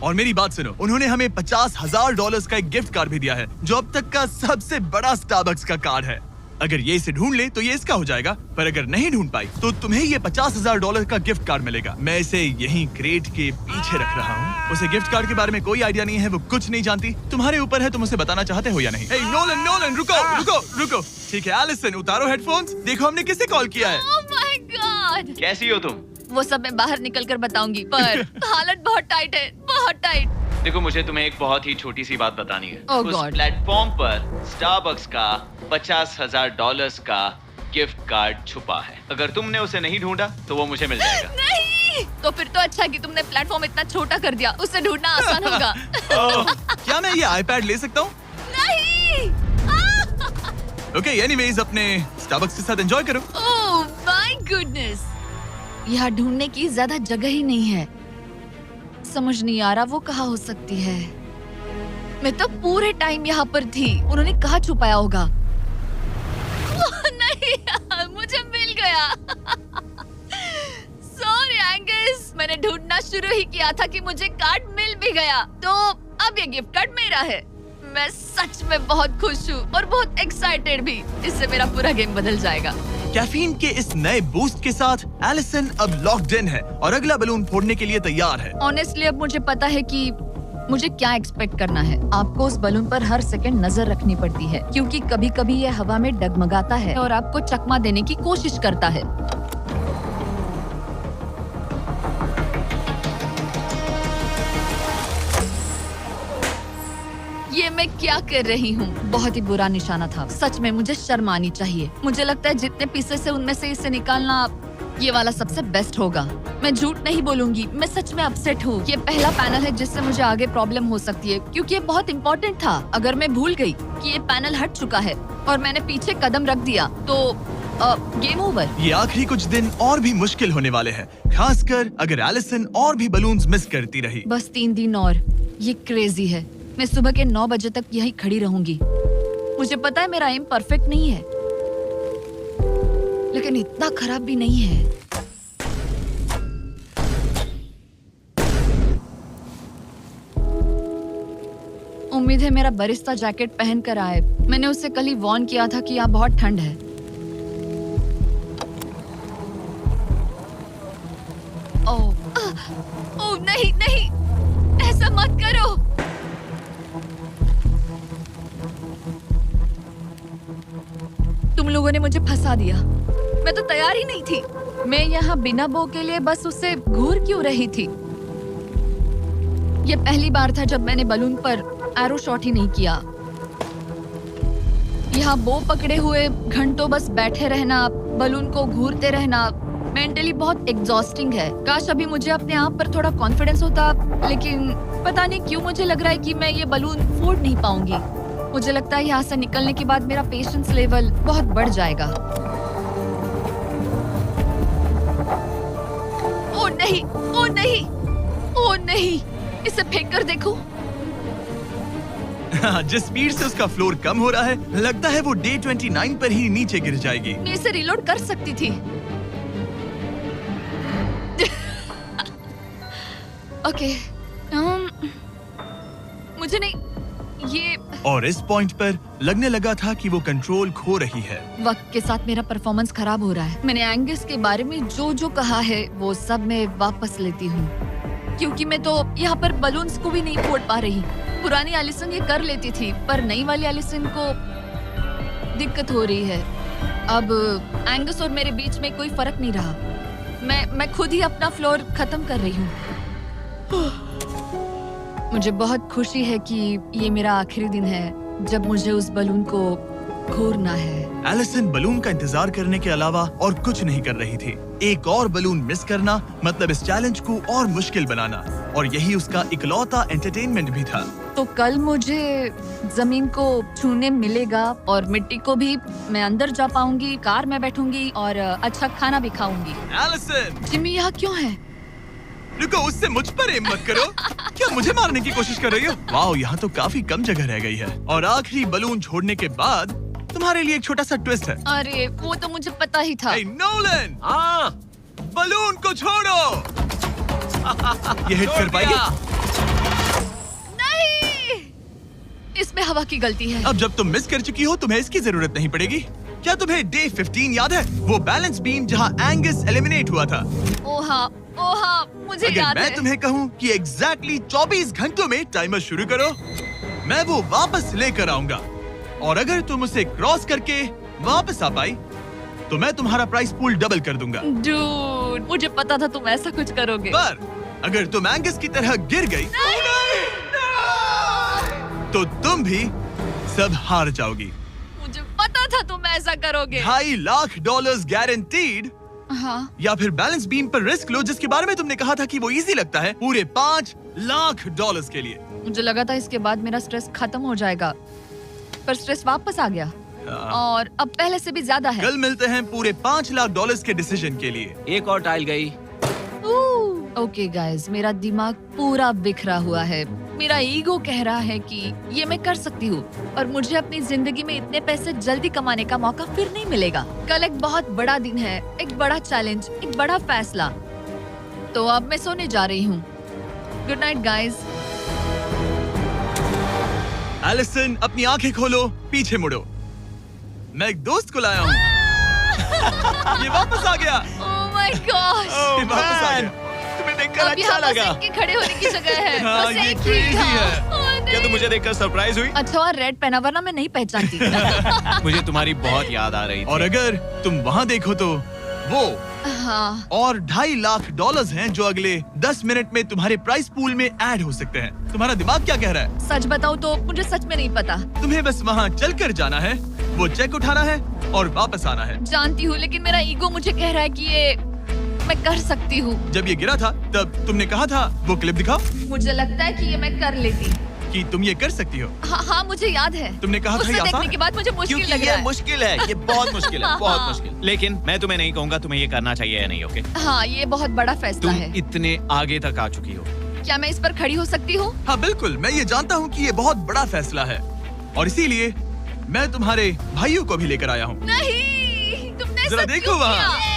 और मेरी बात सुनो, उन्होंने हमें $50,000 का एक गिफ्ट कार्ड भी दिया है, जो अब तक का सबसे बड़ा स्टारबक्स का कार्ड है। अगर ये इसे ढूंढ ले तो ये इसका हो जाएगा, पर अगर नहीं ढूंढ पाई तो तुम्हें ये $50,000 का गिफ्ट कार्ड मिलेगा। मैं इसे यहीं क्रेट के पीछे रख रहा हूँ। उसे गिफ्ट कार्ड के बारे में कोई आइडिया नहीं है, वो कुछ नहीं जानती। तुम्हारे ऊपर है, तुम उसे बताना चाहते हो या नहीं। ए, नोलन, नोलन, रुको, रुको, रुको। ठीक है एलिसन, उतारो हेडफोन्स। देखो हमने किसे कॉल किया है। Oh my God. कैसी हो तुम? वो सब मैं बाहर निकल कर बताऊंगी, पर हालत बहुत टाइट है, बहुत टाइट। देखो, मुझे तुम्हें एक बहुत ही छोटी सी बात बतानी है। Oh उस God. प्लेटफॉर्म पर स्टारबक्स का $50,000 का गिफ्ट कार्ड छुपा है। अगर तुमने उसे नहीं ढूंढा तो वो मुझे मिल जाएगा। नहीं, तो फिर तो अच्छा कि तुमने प्लेटफॉर्म इतना छोटा कर दिया, उससे ढूंढना आसान होगा। क्या मैं ये आईपैड ले सकता हूँ? नहीं। ओके, एनीवेज अपने स्टारबक्स के साथ एंजॉय करो। ओह माय गुडनेस, यहाँ ढूंढने की ज्यादा जगह ही नहीं है। समझ नहीं आ रहा वो कहाँ हो सकती है। मैं तो पूरे टाइम यहाँ पर थी, उन्होंने कहाँ छुपाया होगा। ओह, नहीं, मुझे मिल गया। सॉरी एंगस, मैंने ढूंढना शुरू ही किया था कि मुझे कार्ड मिल भी गया, तो अब ये गिफ्ट कार्ड मेरा है। मैं सच में बहुत खुश हूँ और बहुत एक्साइटेड भी। इससे मेरा पूरा गेम बदल जाएगा। कैफीन के इस नए बूस्ट के साथ एलिसन अब लॉक्ड इन है और अगला बलून फोड़ने के लिए तैयार है। ऑनेस्टली अब मुझे पता है कि मुझे क्या एक्सपेक्ट करना है। आपको उस बलून पर हर सेकंड नजर रखनी पड़ती है, क्योंकि कभी-कभी यह हवा में डगमगाता है और आपको चकमा देने की कोशिश करता है। ये मैं क्या कर रही हूँ? बहुत ही बुरा निशाना था। सच में मुझे शर्म आनी चाहिए। मुझे लगता है जितने पीसेस है उनमें से इसे निकालना ये वाला सबसे बेस्ट होगा। मैं झूठ नहीं बोलूंगी, मैं सच में अपसेट हूँ। ये पहला पैनल है जिससे मुझे आगे प्रॉब्लम हो सकती है, क्योंकि ये बहुत इम्पोर्टेंट था। अगर मैं भूल गई कि ये पैनल हट चुका है और मैंने पीछे कदम रख दिया तो गेम ओवर। ये आखिरी कुछ दिन और भी मुश्किल होने वाले हैं, खासकर अगर एलिसन और भी बलून्स मिस करती रही। बस 3 दिन और। ये क्रेजी है। मैं सुबह के 9 बजे तक यहीं खड़ी रहूंगी। मुझे पता है मेरा एम परफेक्ट नहीं है, लेकिन इतना खराब भी नहीं है। उम्मीद है मेरा बरिस्ता जैकेट पहन कर आए। मैंने उससे कल ही वार्न किया था कि यहाँ बहुत ठंड है। मत करो। तुम लोगों ने मुझे फंसा दिया। मैं तो तैयार ही नहीं थी। मैं यहाँ बिना बो के लिए बस उससे घूर क्यों रही थी? ये पहली बार था जब मैंने बलून पर एरो शॉट ही नहीं किया। यहाँ बो पकड़े हुए घंटों बस बैठे रहना, बलून को घूरते रहना मेंटली बहुत एग्जॉस्टिंग है। काश अभी मुझे अपने आप पर थोड़ा कॉन्फिडेंस होता, लेकिन पता नहीं क्यों मुझे लग रहा है कि मैं ये बलून फोड़ नहीं पाऊंगी। मुझे लगता है यहाँ से निकलने के बाद मेरा पेशेंस लेवल बहुत बढ़ जाएगा। ओ नहीं, ओ नहीं, ओ नहीं, इसे फेंक कर देखो। जिस स्पीड से उसका फ्लोर कम हो रहा है, लगता है वो डे 29 पर ही नीचे गिर जाएगी। मैं इसे रिलोड कर सकती थी। ओके, मुझे नहीं ये। और इस पॉइंट पर लगने लगा था कि वो कंट्रोल खो रही है। वक्त के साथ मेरा परफॉर्मेंस खराब हो रहा है। मैंने एंगस के बारे में जो जो कहा है वो सब मैं वापस लेती हूँ, क्योंकि मैं तो यहाँ पर बलून्स को भी नहीं फोड़ पा रही। पुरानी एलिसन ये कर लेती थी, पर नई वाली एलिसन को दिक्कत हो रही है। अब एंगस और मेरे बीच में कोई फर्क नहीं रहा। मैं खुद ही अपना फ्लोर खत्म कर रही हूँ। मुझे बहुत खुशी है कि ये मेरा आखिरी दिन है जब मुझे उस बलून को घूरना है। एलिसन बलून का इंतजार करने के अलावा और कुछ नहीं कर रही थी। एक और बलून मिस करना मतलब इस चैलेंज को और मुश्किल बनाना, और यही उसका इकलौता एंटरटेनमेंट भी था। तो कल मुझे जमीन को छूने मिलेगा और मिट्टी को भी। मैं अंदर जा पाऊंगी, कार में बैठूंगी और अच्छा खाना भी खाऊंगी। एलिसन, जिमी यहाँ क्यों है? रुको, उससे मुझ पर एम मत करो। क्या मुझे मारने की कोशिश कर रही हो? वाओ, यहाँ तो काफी कम जगह रह गई है। और आखिरी बलून छोड़ने के बाद तुम्हारे लिए एक छोटा सा ट्विस्ट है। अरे वो तो मुझे पता ही था। हे नोलन, हाँ, बलून को छोड़ो। ये हिट कर पाएगी? नहीं, इसमें हवा की गलती है। अब जब तुम मिस कर चुकी हो, तुम्हें इसकी जरूरत नहीं पड़ेगी। क्या तुम्हें डे 15 याद है? वो बैलेंस बीम जहाँ एंगस एलिमिनेट हुआ था। ओह हाँ, मुझे अगर याद मैं है। तुम्हें कहूँ कि एग्जैक्टली 24 घंटों में टाइमर शुरू करो, मैं वो वापस लेकर आऊंगा। और अगर तुम उसे क्रॉस करके वापस आ पाई, तो मैं तुम्हारा प्राइस पूल डबल कर दूंगा। डूड, मुझे पता था तुम ऐसा कुछ करोगे। पर अगर तुम एंगस की तरह गिर गई, तो तुम भी सब हार जाओगी। मुझे पता था तुम ऐसा करोगे। $2.5 लाख गारंटीड। हाँ, या फिर बैलेंस बीम पर रिस्क लो, जिसके बारे में तुमने कहा था कि वो इजी लगता है, पूरे $5 लाख के लिए। मुझे लगा था इसके बाद मेरा स्ट्रेस खत्म हो जाएगा, पर स्ट्रेस वापस आ गया और अब पहले से भी ज्यादा है। कल मिलते हैं पूरे $5 लाख के डिसीजन के लिए। एक और टाइल गई। ओके गाइस, मेरा दिमाग पूरा बिखरा हुआ है। मेरा ईगो कह रहा है कि ये मैं कर सकती हूँ और मुझे अपनी जिंदगी में इतने पैसे जल्दी कमाने का मौका फिर नहीं मिलेगा। कल एक बहुत बड़ा दिन है, एक बड़ा चैलेंज, एक बड़ा फैसला। तो अब मैं सोने जा रही हूँ। Good night guys. एलिसन, अपनी आंखें खोलो, पीछे मुड़ो। मैं एक दोस्त को लाया हूँ। ये वापस आ गया। ओह माय गॉश। ये वापस आ गया। तुम्हें देखकर अब अच्छा यहाँ बस लगा। एक के खड़े होने की जगह है। हाँ, बस ये एक ही crazy था। है। ओह, नहीं। क्या तुम मुझे देखकर सरप्राइज हुई? अच्छा और रेड पहना, वरना मैं नहीं पहचानती। मुझे तुम्हारी बहुत याद आ रही थी। और अगर तुम वहाँ देखो तो वो हाँ, और $2.5 लाख हैं जो अगले 10 मिनट में तुम्हारे प्राइस पूल में ऐड हो सकते हैं। तुम्हारा दिमाग क्या कह रहा है? सच बताऊँ तो मुझे सच में नहीं पता। तुम्हें बस वहाँ चलकर जाना है, वो चेक उठाना है और वापस आना है। जानती हूँ, लेकिन मेरा ईगो मुझे कह रहा है कि ये मैं कर सकती हूँ। जब ये गिरा था तब तुमने कहा था, वो क्लिप दिखाओ, मुझे लगता है कि ये मैं कर लेती। कि तुम ये कर सकती हो। हाँ, मुझे याद है। तुमने कहा था उसे ये आसान देखने है। के बाद मुझे मुश्किल क्योंकि लग ये रहा है। मुश्किल है, ये बहुत मुश्किल है, बहुत मुश्किल। लेकिन मैं तुम्हें नहीं कहूंगा तुम्हें ये करना चाहिए या नहीं, ओके? हाँ, ये बहुत बड़ा फैसला तुम है। इतने आगे तक आ चुकी हो। क्या मैं इस पर खड़ी हो सकती हूँ? हाँ बिल्कुल, मैं ये जानता हूँ कि ये बहुत बड़ा फैसला है और इसीलिए मैं तुम्हारे भाइयों को भी लेकर आया हूँ। नहीं, तुमने जरा ऐसा देखो क्यों वहाँ। किया?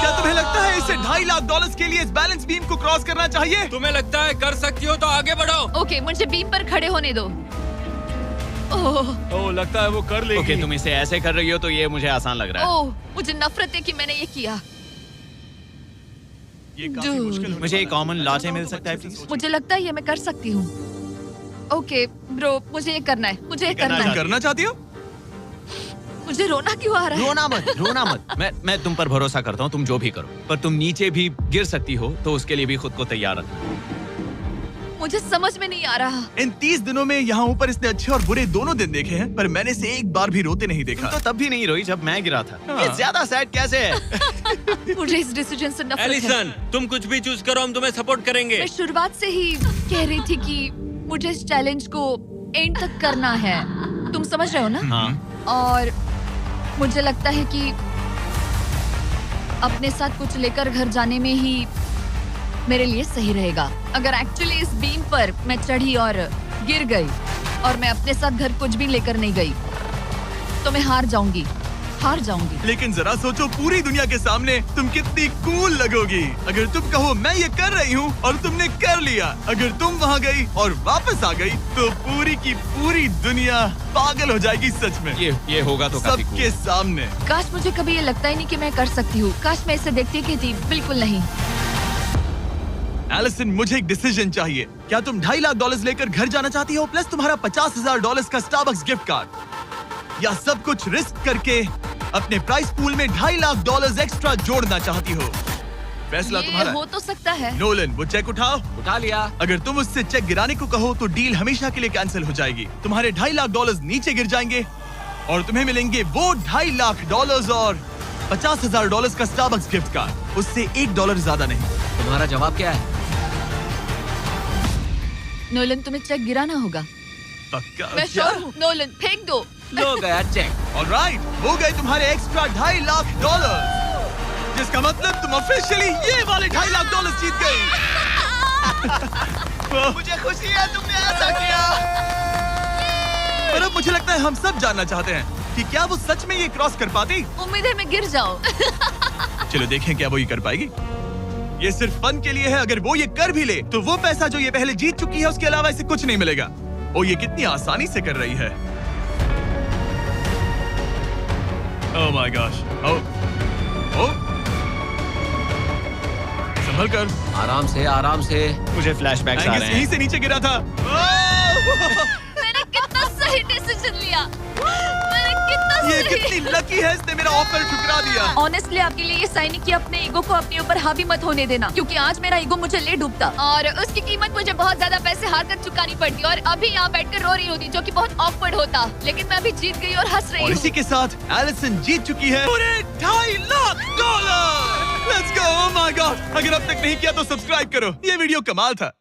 क्या तुम्हें लगता है इसे $2.5 लाख के लिए इस बैलेंस बीम को क्रॉस करना चाहिए? तुम्हें लगता है कर सकती हो तो आगे बढ़ो। ओके, मुझे बीम पर खड़े होने दो। ओह, ओह, लगता है वो कर लेगी। ओके, तुम इसे ऐसे कर रही हो तो ये मुझे आसान लग रहा है। ओह, मुझे नफरत है कि मैंने ये किया। ये काफी Dude. मुश्किल होने मुझे एक वाला है। कॉमन लॉटे मैं मिल चाहता हूँ सकता है तुम अच्छे से प्लीज? सोचो। मुझे लगता है ये मैं कर सकती हूँ। ओके ब्रो, मुझे ये करना है, मुझे ये करना करना है। तुम करना चाहती हो? मुझे रोना क्यों आ रहा है? रोना मत। मैं तुम पर भरोसा करता हूँ, तुम जो भी करो, पर तुम नीचे भी गिर सकती हो, तो उसके लिए भी खुद को तैयार रखना। मुझे समझ में नहीं आ रहा। इन 30 दिनों में यहाँ ऊपर इसने अच्छे और बुरे दोनों दिन देखे हैं, पर मैंने इसे एक बार भी रोते नहीं देखा। तो तब भी नहीं रोई जब मैं गिरा था। हाँ। ये ज्यादा सैड कैसे है? मुझे इस डिसीजन से नफरत है। एलिसन, तुम कुछ भी चूज करो, हम तुम्हें सपोर्ट करेंगे। मैं शुरुआत से ही कह रही थी कि मुझे इस चैलेंज को एंड तक करना है। तुम समझ रहे हो ना? हाँ। और मुझे लगता है कि अपने साथ कुछ लेकर घर जाने में ही मेरे लिए सही रहेगा। अगर एक्चुअली इस बीम पर मैं चढ़ी और गिर गई और मैं अपने साथ घर कुछ भी लेकर नहीं गई, तो मैं हार जाऊंगी। लेकिन जरा सोचो, पूरी दुनिया के सामने तुम कितनी कूल लगोगी अगर तुम कहो मैं ये कर रही हूँ और तुमने कर लिया। अगर तुम वहाँ गई और वापस आ गई तो पूरी की पूरी दुनिया पागल हो जाएगी सच में। ये होगा तो काफी सबके सामने। काश मुझे कभी ये लगता ही नहीं कि मैं कर सकती हूँ। काश मैं इसे देखती की थी। बिल्कुल नहीं। एलिसन, मुझे एक डिसीजन चाहिए। क्या तुम $2.5 लाख लेकर घर जाना चाहती हो प्लस तुम्हारा $50,000 का स्टारबक्स गिफ्ट कार्ड, या सब कुछ रिस्क करके अपने प्राइस पूल में $2.5 लाख एक्स्ट्रा जोड़ना चाहती हो? फैसला ये तुम्हारा हो तो सकता है। नोलन, वो चेक उठाओ। उठा लिया। अगर तुम उससे चेक गिराने को कहो तो डील हमेशा के लिए कैंसिल हो जाएगी। तुम्हारे $2.5 लाख नीचे गिर जाएंगे और तुम्हें मिलेंगे वो $2.5 लाख और $50,000 का स्टारबक्स गिफ्ट कार्ड। उससे $1 ज्यादा नहीं। तुम्हारा जवाब क्या है? नोलन, तुम्हें चेक गिराना होगा। पक्का? मैं श्योर हूँ। नोलन, फेंक दो। लो गया चेक। ऑलराइट, हो गए तुम्हारे एक्स्ट्रा $2.5 लाख, जिसका मतलब तुम ऑफिशियली ये वाले $2.5 लाख जीत गई। मुझे खुशी है तुमने ऐसा किया। पर अब मुझे लगता है हम सब जानना चाहते हैं कि क्या वो सच में ये क्रॉस कर पाती। उम्मीद है मैं गिर जाऊं। चलो देखें क्या वो ये कर पाएगी। ये सिर्फ फन के लिए है। अगर वो ये कर भी ले तो वो पैसा जो ये पहले जीत चुकी है उसके अलावा इसे कुछ नहीं मिलेगा। ओ, ये कितनी आसानी से कर रही है। ओह माय गॉश। ओ संभल कर। आराम से। मुझे फ्लैशबैक्स आ एंगस रहे यहीं हैं। से नीचे गिरा था। मैंने कितना सही डिसीजन लिया। मैंने कितना ये सही। कितनी लकी है, इसने मेरा ऑफर ठुकरा दिया। ऑनेस्टली आपके लिए ये साइन कि अपने ईगो को अपने ऊपर हावी मत होने देना, क्योंकि आज मेरा ईगो मुझे ले डूबता और उसकी कीमत मुझे बहुत ज्यादा पैसे हार कर चुकानी पड़ती और अभी यहाँ बैठकर रो रही होती, जो कि बहुत ऑकवर्ड होता। लेकिन मैं अभी जीत गई और हंस रही और हूँ। इसी के साथ एलिसन जीत चुकी है पूरे $2.5 lakh. Let's go. Oh my God, अगर अब तक नहीं किया तो सब्सक्राइब करो। ये वीडियो कमाल था।